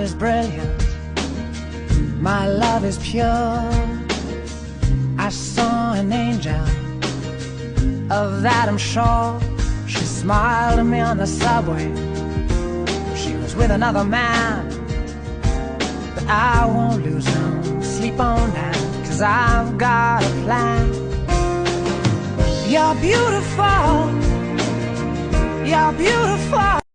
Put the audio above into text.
is brilliant, my love is pure. I saw an angel, of that I'm sure. She smiled at me on the subway. She was with another man, but I won't lose no sleep on that, 'cause I've got a plan. You're beautiful, you're beautiful.